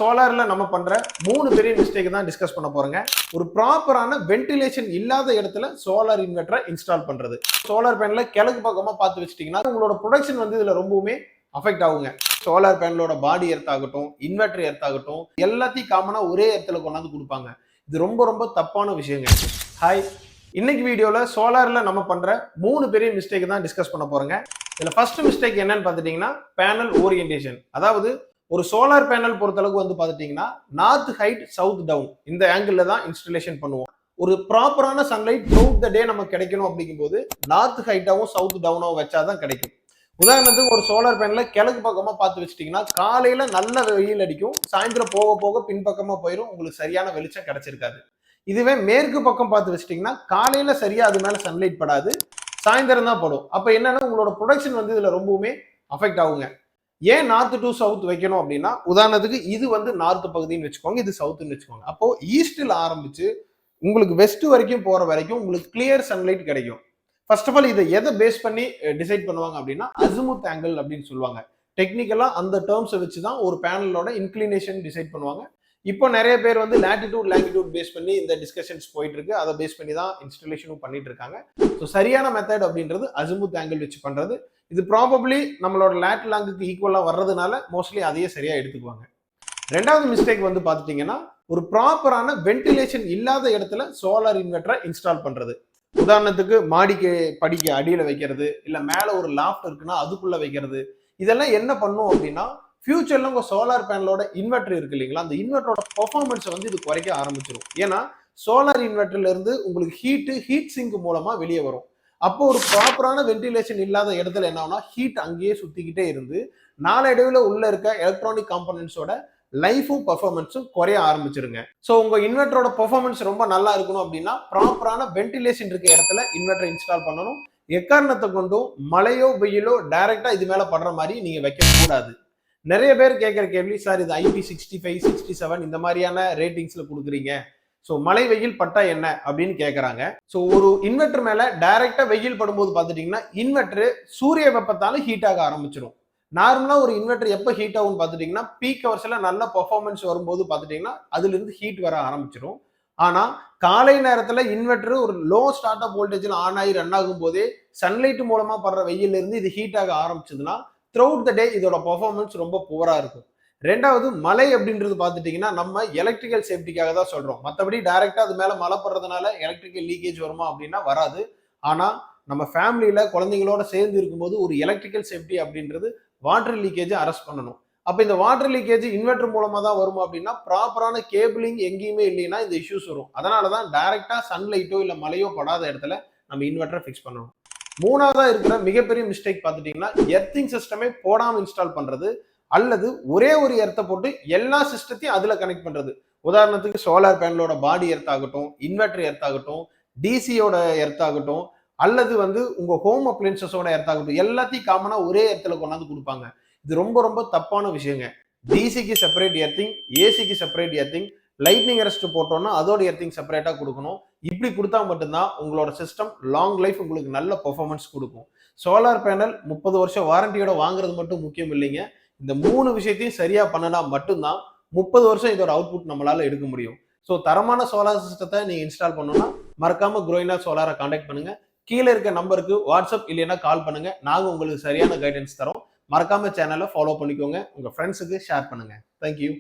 சோலார்ல நம்ம பண்ற 3 பெரிய மிஸ்டேக் தான் டிஸ்கஸ் பண்ண போறோங்க. ஒரு ப்ராப்பரான வென்டிலேஷன் இல்லாத இடத்துல சோலார் இன்வெர்ட்டரை இன்ஸ்டால் பண்றது. சோலார் பேனலை கிழக்கு பக்கமா பார்த்து வச்சிட்டீங்கன்னா உங்களோட ப்ரொடக்ஷன் வந்து இதுல ரொம்பவுமே அஃபெக்ட் ஆகுங்க. சோலார் பேனலோட பாடி எர்த் ஆகட்டும், இன்வெர்டர் எர்த் ஆகட்டும், எல்லாத்தையும் காமனா ஒரே இடத்துல கொண்டாந்து கொடுப்பாங்க. இது ரொம்ப ரொம்ப தப்பான விஷயங்க. ஹாய், இன்னைக்கு வீடியோல சோலார்ல நம்ம பண்ற 3 பெரிய மிஸ்டேக் தான் டிஸ்கஸ் பண்ண போறோங்க. இதுல ஃபர்ஸ்ட் மிஸ்டேக் என்னன்னு பாத்துட்டீங்கன்னா பேனல் ஓரியன்டேஷன். அதாவது ஒரு சோலார் பேனல் பொறுத்தளவுக்கு வந்து பாத்துட்டீங்கன்னா நார்த் ஹைட் சவுத் டவுன் இந்த ஆங்கிள் தான் இன்ஸ்டாலேஷன் பண்ணுவோம். ஒரு ப்ராப்பரான சன்லைட் த்ரூ த டே நம்ம கிடைக்கணும் அப்படிங்கும்போது நார்த் ஹைட்டாவும் சவுத் டவுனாவும் வச்சாதான் கிடைக்கும். உதாரணத்துக்கு ஒரு சோலார் பேனல கிழக்கு பக்கமா பார்த்து வச்சிட்டீங்கன்னா காலையில நல்ல வெயில் அடிக்கும், சாயந்தரம் போக போக பின்பக்கமா போயிடும், உங்களுக்கு சரியான வெளிச்சம் கிடைச்சிருக்காது. இதுவே மேற்கு பக்கம் பார்த்து வச்சிட்டீங்கன்னா காலையில சரியா அது மேல சன்லைட் படாது, சாயந்தரம் தான் படும். அப்ப என்னன்னா உங்களோட ப்ரொடக்ஷன் வந்து இதுல ரொம்பவுமே அஃபெக்ட் ஆகுங்க. ஏன் நார்த் டு சவுத் வைக்கணும் அப்படின்னா, உதாரணத்துக்கு இது வந்து நார்த் பகுதின்னு வச்சுக்கோங்க, இது சவுத்னு வச்சுக்கோங்க. அப்போ ஈஸ்ட்ல ஆரம்பிச்சு உங்களுக்கு வெஸ்ட் வரைக்கும் போற வரைக்கும் உங்களுக்கு கிளியர் சன்லைட் கிடைக்கும். ஃபர்ஸ்ட் ஆஃப் ஆல் இதை எதை பேஸ் பண்ணி டிசைட் பண்ணுவாங்க அப்படின்னா அசிமுத் ஆங்கிள் அப்படின்னு சொல்லுவாங்க. டெக்னிக்கலா அந்த டேர்ம்ஸை வச்சு தான் ஒரு பேனலோட இன்க்ளினேஷன் டிசைட் பண்ணுவாங்க. இப்போ நிறைய பேர் வந்து லேட்டிடியூட் லாங்கிடியூட் பேஸ் பண்ணி இந்த டிஸ்கஷன்ஸ் போயிட்டு இருக்கு. அதை பேஸ் பண்ணி தான் இன்ஸ்டாலேஷனும் பண்ணிட்டு இருக்காங்க. ஸோ சரியான மெத்தட் அப்படின்றது அசிமுத் ஆங்கிள் வச்சு பண்றது. இது ப்ராபப்ளி நம்மளோட லேட்டரல் ஆங்கிளுக்கு ஈக்குவலா வர்றதுனால மோஸ்ட்லி அதையே சரியா எடுத்துக்குவாங்க. ரெண்டாவது மிஸ்டேக் வந்து பாத்துட்டீங்கன்னா ஒரு ப்ராப்பரான வென்டிலேஷன் இல்லாத இடத்துல சோலார் இன்வெர்ட்டரை இன்ஸ்டால் பண்றது. உதாரணத்துக்கு மாடிக்கு படிக்க அடியில வைக்கிறது, இல்ல மேல ஒரு லாஃப்ட் இருக்குன்னா அதுக்குள்ள வைக்கிறது. இதெல்லாம் என்ன பண்ணும் அப்படின்னா ஃபியூச்சர்ல உங்க சோலார் பேனலோட இன்வெர்டர் இருக்கு இல்லைங்களா, அந்த இன்வெர்டரோட பெர்ஃபார்மன்ஸை வந்து இது குறைக்க ஆரம்பிச்சிடும். ஏன்னா சோலார் இன்வெர்டர்ல இருந்து உங்களுக்கு ஹீட் சிங்க் மூலமா வெளியே வரும். அப்போ ஒரு ப்ராப்பரான வென்டிலேஷன் இல்லாத இடத்துல என்ன ஆகும்னா ஹீட் அங்கேயே சுத்திக்கிட்டே இருந்து நாளடைவில் உள்ள இருக்க எலக்ட்ரானிக் காம்பனன்ட்ஸோட லைஃபும் பெர்ஃபார்மன்ஸும் குறைய ஆரம்பிச்சிருங்க. ஸோ உங்க இன்வெர்டரோட பெர்ஃபார்மன்ஸ் ரொம்ப நல்லா இருக்கணும் அப்படின்னா ப்ராப்பரான வென்டிலேஷன் இருக்க இடத்துல இன்வெர்டர் இன்ஸ்டால் பண்ணணும். எக்காரணத்தை கொண்டும் மழையோ வெயிலோ டைரக்டா இது மேல படுற மாதிரி நீங்க வைக்க கூடாது. நிறைய பேர் கேட்கிற கேள்வி, சார் இது IP65 67 இந்த மாதிரியான ரேட்டிங்ஸ்ல கொடுக்குறீங்க, ஸோ மழை வெயில் பட்டா என்ன அப்படின்னு கேட்கறாங்க. ஸோ ஒரு இன்வெர்டர் மேல டைரக்டா வெயில் படும்போது பார்த்துட்டீங்கன்னா இன்வெர்டர் சூரிய வெப்பத்தால ஹீட் ஆக ஆரம்பிச்சிடும். நார்மலா ஒரு இன்வெர்டர் எப்போ ஹீட் ஆகும்னு பார்த்துட்டீங்கன்னா பீக் ஹவர்ஸ்ல நல்ல பெர்ஃபார்மன்ஸ் வரும்போது பார்த்துட்டீங்கன்னா அதுல இருந்து ஹீட் வர ஆரம்பிச்சிடும். ஆனா காலை நேரத்துல இன்வெர்டர் ஒரு லோ ஸ்டார்ட் அப் வோல்டேஜ்ல ஆன் ஆகி ரன் ஆகும் போதே சன்லைட் மூலமா படுற வெயில இருந்து இது ஹீட் ஆக ஆரம்பிச்சதுன்னா த்ரூ அவுட் த டே இதோட பெர்ஃபார்மன்ஸ் ரொம்ப புவரா இருக்கும். ரெண்டாவது மழை அப்படின்றது பார்த்துட்டீங்கன்னா நம்ம எலக்ட்ரிக்கல் சேஃப்டிக்காக தான் சொல்றோம். மற்றபடி டைரக்டா அது மேல மழை படுறதுனால எலக்ட்ரிக்கல் லீக்கேஜ் வருமா அப்படின்னா வராது. ஆனா நம்ம ஃபேமிலியில குழந்தைங்களோட சேர்ந்து இருக்கும்போது ஒரு எலக்ட்ரிக்கல் சேஃப்டி அப்படின்றது வாட்டர் லீக்கேஜை அரெஸ்ட் பண்ணணும். அப்ப இந்த வாட்டர் லீக்கேஜ் இன்வெர்டர் மூலமா தான் வருமா அப்படின்னா ப்ராப்பரான கேபிளிங் எங்கேயுமே இல்லைன்னா இந்த இஷ்யூஸ் வரும். அதனாலதான் டைரக்டா சன்லைட்டோ இல்ல மழையோ படாத இடத்துல நம்ம இன்வெர்டரை ஃபிக்ஸ் பண்ணணும். மூணாவதா இருக்கிற மிகப்பெரிய மிஸ்டேக் பார்த்துட்டீங்கன்னா எர்த்திங் சிஸ்டமே போடாம இன்ஸ்டால் பண்றது, அல்லது ஒரே ஒரு எர்த்தை போட்டு எல்லா சிஸ்டத்தையும் அதுல கனெக்ட் பண்றது. உதாரணத்துக்கு சோலார் பேனலோட பாடி எர்த் ஆகட்டும், இன்வெர்டர் எர்த் ஆகட்டும், டிசியோட எர்த் ஆகட்டும், அல்லது வந்து உங்க ஹோம் அப்ளையன்சஸோட எர்த் ஆகட்டும், எல்லாத்தையும் காமனா ஒரே எர்த்துல கொண்டாந்து கொடுப்பாங்க. இது ரொம்ப ரொம்ப தப்பான விஷயங்க. டிசிக்கு செப்பரேட் எர்த்திங், ஏசிக்கு செப்பரேட் எர்த்திங், லைட்னிங் அரெஸ்ட் போட்டோம்னா அதோட எர்த்திங் செப்பரேட்டா கொடுக்கணும். இப்படி கொடுத்தா மட்டும்தான் உங்களோட சிஸ்டம் லாங் லைஃப் உங்களுக்கு நல்ல பெர்ஃபார்மன்ஸ் கொடுக்கும். சோலார் பேனல் 30 வருஷம் வாரண்டியோட வாங்குறது மட்டும் முக்கியம் இல்லைங்க. இந்த 3 விஷயத்தையும் சரியா பண்ணனா மட்டும்தான் 30 வருஷம் இதோட அவுட்புட் நம்மளால எடுக்க முடியும். ஸோ தரமான சோலார் சிஸ்டத்தை நீங்க இன்ஸ்டால் பண்ணணும்னா மறக்காம குரோயினா சோலாரை கான்டாக்ட் பண்ணுங்க. கீழே இருக்க நம்பருக்கு வாட்ஸ்அப் இல்லைன்னா கால் பண்ணுங்க. நாங்க உங்களுக்கு சரியான கைடன்ஸ் தரோம். மறக்காம சேனலை ஃபாலோ பண்ணிக்கோங்க, உங்க ஃப்ரெண்ட்ஸுக்கு ஷேர் பண்ணுங்க. தேங்க்யூ.